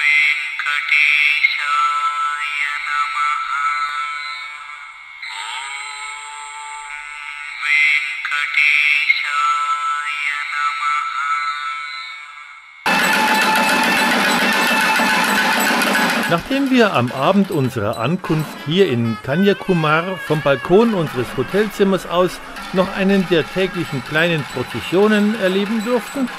वेङ्कटेशाय नमः। ॐ वेङ्कटेशाय नमः। Nachdem wir am Abend unserer Ankunft hier in Kanyakumar vom Balkon unseres Hotelzimmers aus noch einen der täglichen kleinen Prozessionen erleben durften,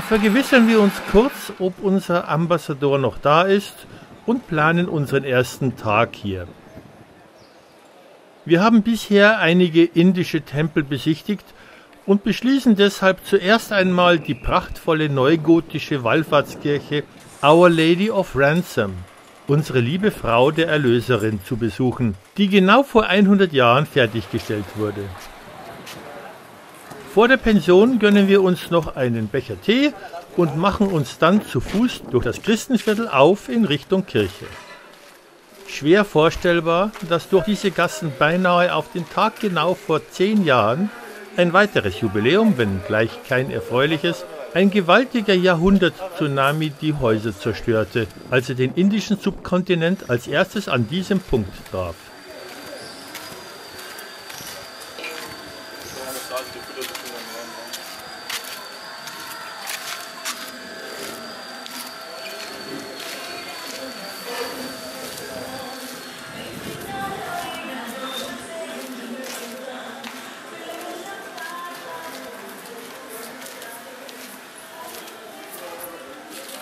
vergewissern wir uns kurz, ob unser Ambassador noch da ist und planen unseren ersten Tag hier. Wir haben bisher einige indische Tempel besichtigt und beschließen deshalb zuerst einmal die prachtvolle neugotische Wallfahrtskirche Our Lady of Ransom, unsere liebe Frau der Erlöserin, zu besuchen, die genau vor 100 Jahren fertiggestellt wurde. Vor der Pension gönnen wir uns noch einen Becher Tee und machen uns dann zu Fuß durch das Christenviertel auf in Richtung Kirche. Schwer vorstellbar, dass durch diese Gassen beinahe auf den Tag genau vor 10 Jahren ein weiteres Jubiläum, wenn gleich kein erfreuliches, ein gewaltiger Jahrhundert-Tsunami die Häuser zerstörte, als er den indischen Subkontinent als erstes an diesem Punkt traf.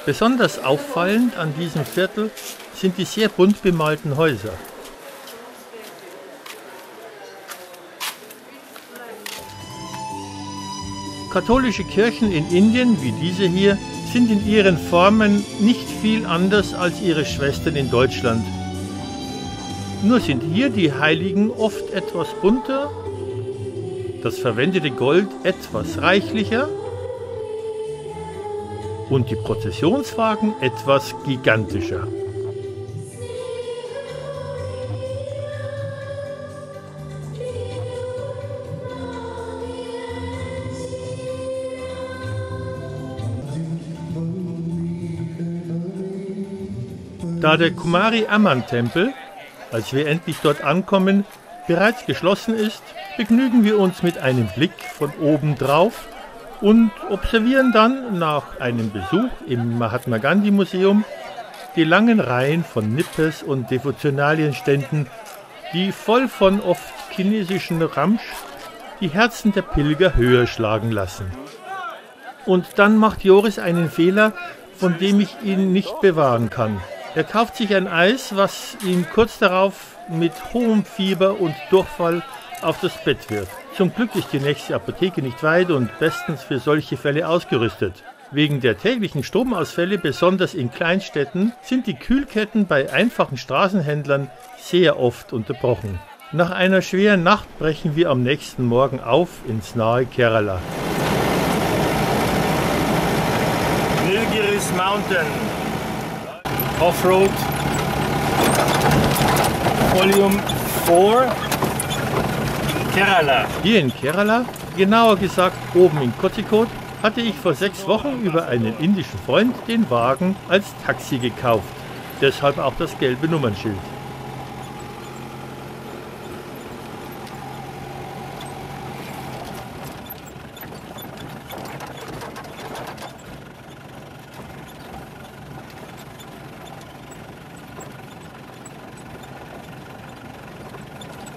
Besonders auffallend an diesem Viertel sind die sehr bunt bemalten Häuser. Katholische Kirchen in Indien, wie diese hier, sind in ihren Formen nicht viel anders als ihre Schwestern in Deutschland. Nur sind hier die Heiligen oft etwas bunter, das verwendete Gold etwas reichlicher und die Prozessionswagen etwas gigantischer. Da der Kumari Amman Tempel, als wir endlich dort ankommen, bereits geschlossen ist, begnügen wir uns mit einem Blick von oben drauf und observieren dann nach einem Besuch im Mahatma Gandhi Museum die langen Reihen von Nippes und Devotionalienständen, die voll von oft chinesischen Ramsch die Herzen der Pilger höher schlagen lassen. Und dann macht Joris einen Fehler, von dem ich ihn nicht bewahren kann. Er kauft sich ein Eis, was ihn kurz darauf mit hohem Fieber und Durchfall auf das Bett wirft. Zum Glück ist die nächste Apotheke nicht weit und bestens für solche Fälle ausgerüstet. Wegen der täglichen Stromausfälle, besonders in Kleinstädten, sind die Kühlketten bei einfachen Straßenhändlern sehr oft unterbrochen. Nach einer schweren Nacht brechen wir am nächsten Morgen auf ins nahe Kerala. Nilgiris Mountain, Offroad, Volume 4. Kerala. Hier in Kerala, genauer gesagt oben in Kozhikode, hatte ich vor 6 Wochen über einen indischen Freund den Wagen als Taxi gekauft. Deshalb auch das gelbe Nummernschild.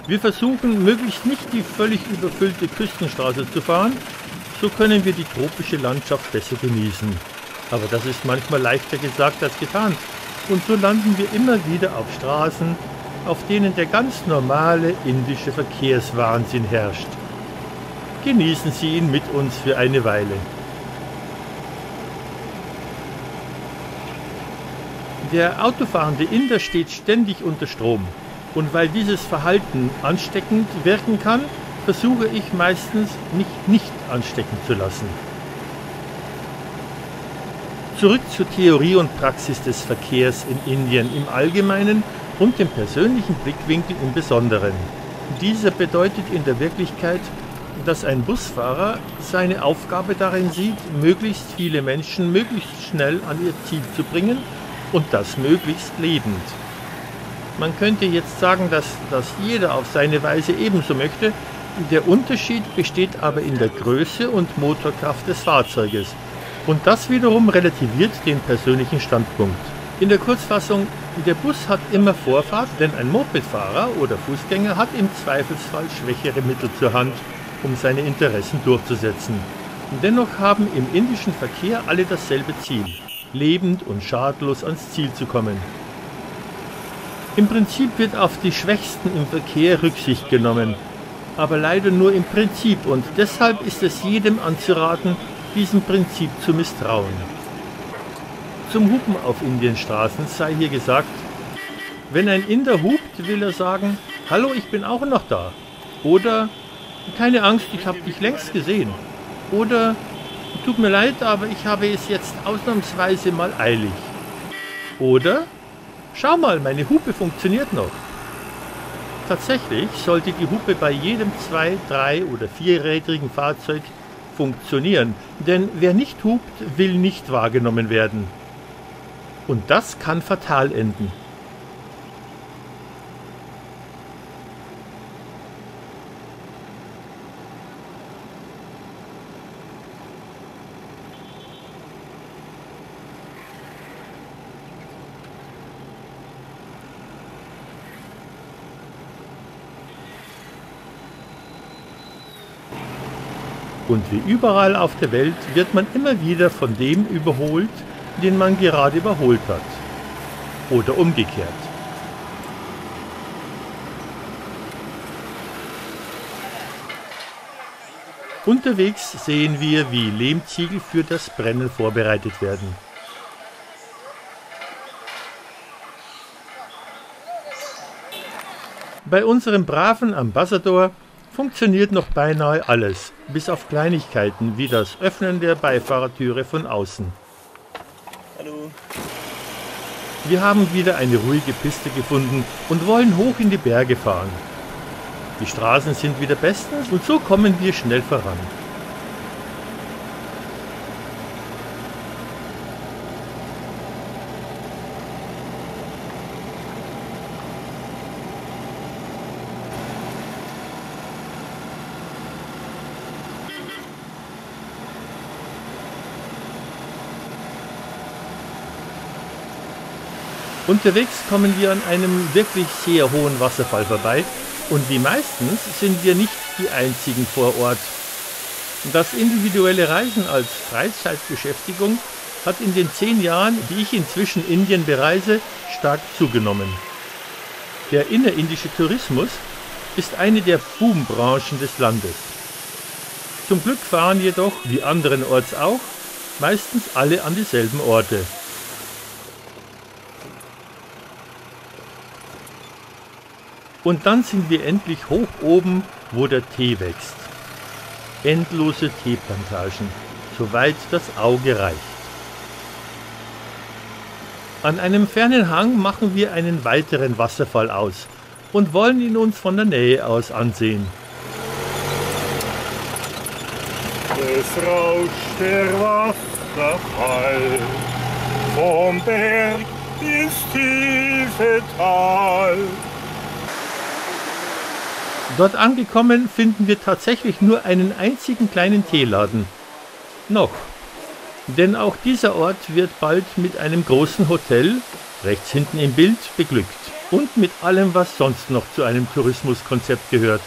Wir versuchen, möglichst nicht die völlig überfüllte Küstenstraße zu fahren, so können wir die tropische Landschaft besser genießen. Aber das ist manchmal leichter gesagt als getan. Und so landen wir immer wieder auf Straßen, auf denen der ganz normale indische Verkehrswahnsinn herrscht. Genießen Sie ihn mit uns für eine Weile. Der autofahrende Inder steht ständig unter Strom. Und weil dieses Verhalten ansteckend wirken kann, versuche ich meistens, mich nicht anstecken zu lassen. Zurück zur Theorie und Praxis des Verkehrs in Indien im Allgemeinen und dem persönlichen Blickwinkel im Besonderen. Dieser bedeutet in der Wirklichkeit, dass ein Busfahrer seine Aufgabe darin sieht, möglichst viele Menschen möglichst schnell an ihr Ziel zu bringen und das möglichst lebend. Man könnte jetzt sagen, dass das jeder auf seine Weise ebenso möchte. Der Unterschied besteht aber in der Größe und Motorkraft des Fahrzeuges. Und das wiederum relativiert den persönlichen Standpunkt. In der Kurzfassung, der Bus hat immer Vorfahrt, denn ein Mopedfahrer oder Fußgänger hat im Zweifelsfall schwächere Mittel zur Hand, um seine Interessen durchzusetzen. Dennoch haben im indischen Verkehr alle dasselbe Ziel, lebend und schadlos ans Ziel zu kommen. Im Prinzip wird auf die Schwächsten im Verkehr Rücksicht genommen, aber leider nur im Prinzip, und deshalb ist es jedem anzuraten, diesem Prinzip zu misstrauen. Zum Hupen auf Indienstraßen sei hier gesagt: Wenn ein Inder hupt, will er sagen: Hallo, ich bin auch noch da. Oder: Keine Angst, ich habe dich längst gesehen. Oder: Tut mir leid, aber ich habe es jetzt ausnahmsweise mal eilig. Oder: Schau mal, meine Hupe funktioniert noch. Tatsächlich sollte die Hupe bei jedem 2-, 3- oder 4-rädrigen Fahrzeug funktionieren, denn wer nicht hupt, will nicht wahrgenommen werden. Und das kann fatal enden. Und wie überall auf der Welt wird man immer wieder von dem überholt, den man gerade überholt hat. Oder umgekehrt. Unterwegs sehen wir, wie Lehmziegel für das Brennen vorbereitet werden. Bei unserem braven Ambassador funktioniert noch beinahe alles, bis auf Kleinigkeiten wie das Öffnen der Beifahrertüre von außen. Hallo. Wir haben wieder eine ruhige Piste gefunden und wollen hoch in die Berge fahren. Die Straßen sind wieder bestens und so kommen wir schnell voran. Unterwegs kommen wir an einem wirklich sehr hohen Wasserfall vorbei und wie meistens sind wir nicht die einzigen vor Ort. Das individuelle Reisen als Freizeitbeschäftigung hat in den 10 Jahren, die ich inzwischen Indien bereise, stark zugenommen. Der innerindische Tourismus ist eine der Boombranchen des Landes. Zum Glück fahren jedoch, wie anderenorts auch, meistens alle an dieselben Orte. Und dann sind wir endlich hoch oben, wo der Tee wächst. Endlose Teeplantagen, soweit das Auge reicht. An einem fernen Hang machen wir einen weiteren Wasserfall aus und wollen ihn uns von der Nähe aus ansehen. Es rauscht der Wasserfall vom Berg ins tiefe Tal. Dort angekommen finden wir tatsächlich nur einen einzigen kleinen Teeladen. Noch. Denn auch dieser Ort wird bald mit einem großen Hotel, rechts hinten im Bild, beglückt. Und mit allem, was sonst noch zu einem Tourismuskonzept gehört.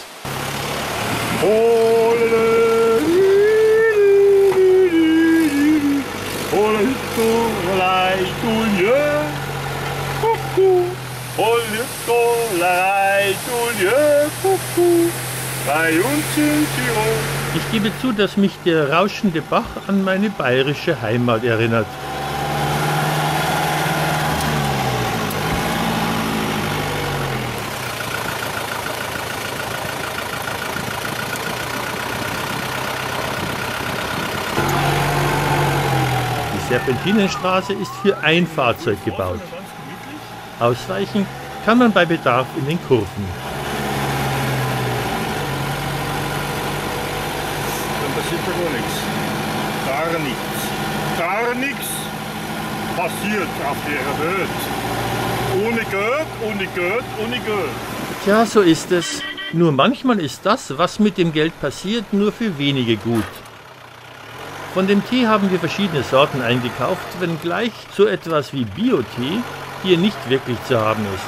Bei uns in Tirol. Ich gebe zu, dass mich der rauschende Bach an meine bayerische Heimat erinnert. Die Serpentinenstraße ist für ein Fahrzeug gebaut. Ausweichen kann man bei Bedarf in den Kurven. Dann passiert ja gar nichts. Gar nichts. Gar nichts. passiert auf der Welt. Ohne Geld, ohne Geld, ohne Geld. Tja, so ist es. Nur manchmal ist das, was mit dem Geld passiert, nur für wenige gut. Von dem Tee haben wir verschiedene Sorten eingekauft, wenngleich so etwas wie Bio-Tee hier nicht wirklich zu haben ist.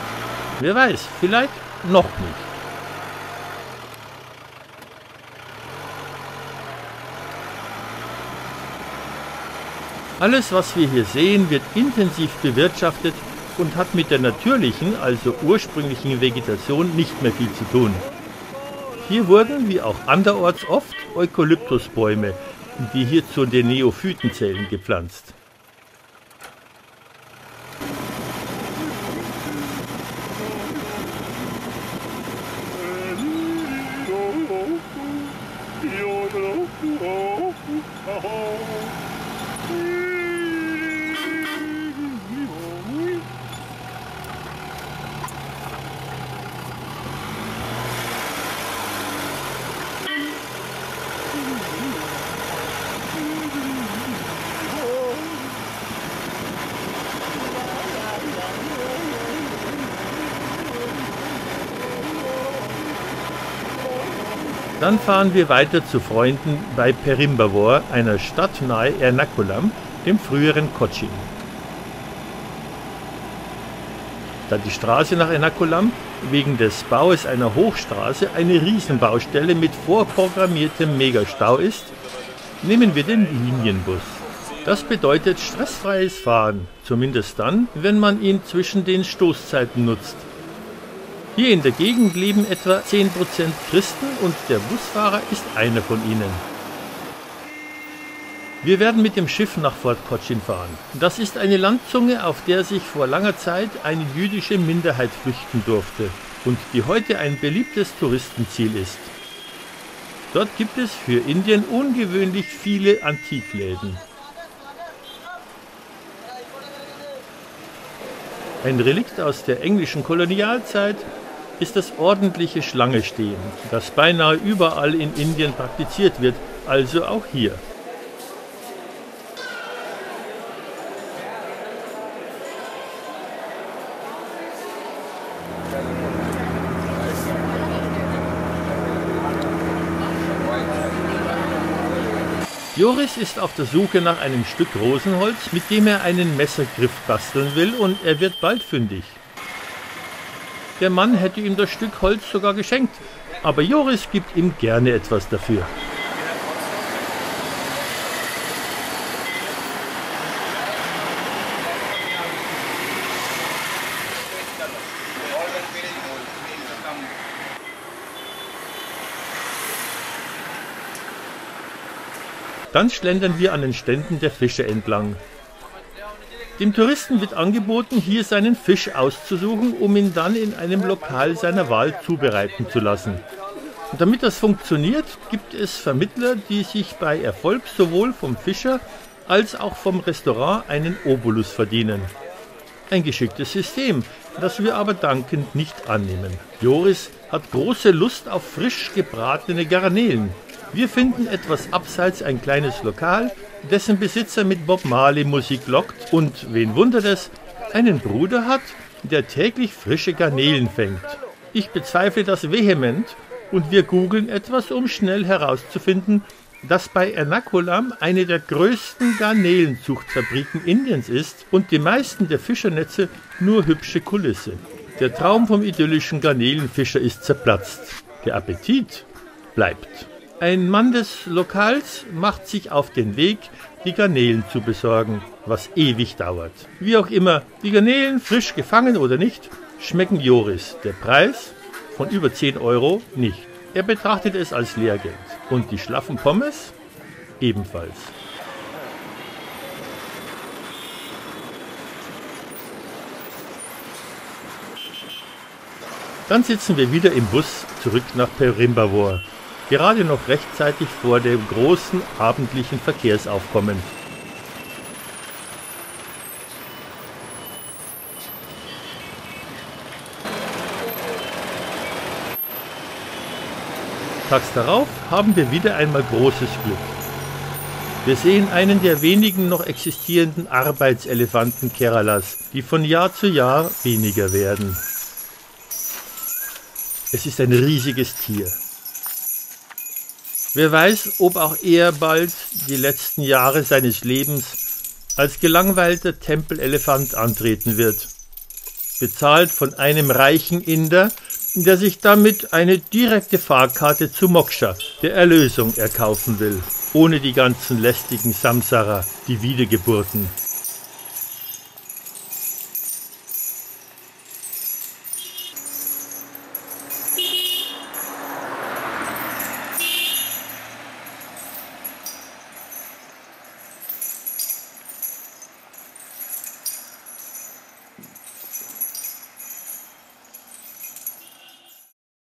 Wer weiß, vielleicht noch nicht. Alles, was wir hier sehen, wird intensiv bewirtschaftet und hat mit der natürlichen, also ursprünglichen Vegetation nicht mehr viel zu tun. Hier wurden, wie auch anderorts oft, Eukalyptusbäume, die hier zu den Neophyten zählen, gepflanzt. Dann fahren wir weiter zu Freunden bei Perimbavor, einer Stadt nahe Ernakulam, dem früheren Cochin. Da die Straße nach Ernakulam wegen des Baues einer Hochstraße eine Riesenbaustelle mit vorprogrammiertem Megastau ist, nehmen wir den Linienbus. Das bedeutet stressfreies Fahren, zumindest dann, wenn man ihn zwischen den Stoßzeiten nutzt. Hier in der Gegend leben etwa 10% Christen und der Busfahrer ist einer von ihnen. Wir werden mit dem Schiff nach Fort Cochin fahren. Das ist eine Landzunge, auf der sich vor langer Zeit eine jüdische Minderheit flüchten durfte und die heute ein beliebtes Touristenziel ist. Dort gibt es für Indien ungewöhnlich viele Antikläden. Ein Relikt aus der englischen Kolonialzeit ist das ordentliche Schlangestehen, das beinahe überall in Indien praktiziert wird, also auch hier. Joris ist auf der Suche nach einem Stück Rosenholz, mit dem er einen Messergriff basteln will, und er wird bald fündig. Der Mann hätte ihm das Stück Holz sogar geschenkt, aber Joris gibt ihm gerne etwas dafür. Dann schlendern wir an den Ständen der Fische entlang. Dem Touristen wird angeboten, hier seinen Fisch auszusuchen, um ihn dann in einem Lokal seiner Wahl zubereiten zu lassen. Und damit das funktioniert, gibt es Vermittler, die sich bei Erfolg sowohl vom Fischer als auch vom Restaurant einen Obolus verdienen. Ein geschicktes System, das wir aber dankend nicht annehmen. Joris hat große Lust auf frisch gebratene Garnelen. Wir finden etwas abseits ein kleines Lokal, dessen Besitzer mit Bob Marley Musik lockt und, wen wundert es, einen Bruder hat, der täglich frische Garnelen fängt. Ich bezweifle das vehement und wir googeln etwas, um schnell herauszufinden, dass bei Ernakulam eine der größten Garnelenzuchtfabriken Indiens ist und die meisten der Fischernetze nur hübsche Kulisse. Der Traum vom idyllischen Garnelenfischer ist zerplatzt. Der Appetit bleibt. Ein Mann des Lokals macht sich auf den Weg, die Garnelen zu besorgen, was ewig dauert. Wie auch immer, die Garnelen, frisch gefangen oder nicht, schmecken Joris. Der Preis von über 10 € nicht. Er betrachtet es als Lehrgeld. Und die schlaffen Pommes ebenfalls. Dann sitzen wir wieder im Bus zurück nach Perimbavor. Gerade noch rechtzeitig vor dem großen abendlichen Verkehrsaufkommen. Tags darauf haben wir wieder einmal großes Glück. Wir sehen einen der wenigen noch existierenden Arbeitselefanten Keralas, die von Jahr zu Jahr weniger werden. Es ist ein riesiges Tier. Wer weiß, ob auch er bald die letzten Jahre seines Lebens als gelangweilter Tempelelefant antreten wird. Bezahlt von einem reichen Inder, der sich damit eine direkte Fahrkarte zu Moksha, der Erlösung, erkaufen will, ohne die ganzen lästigen Samsara, die Wiedergeburten.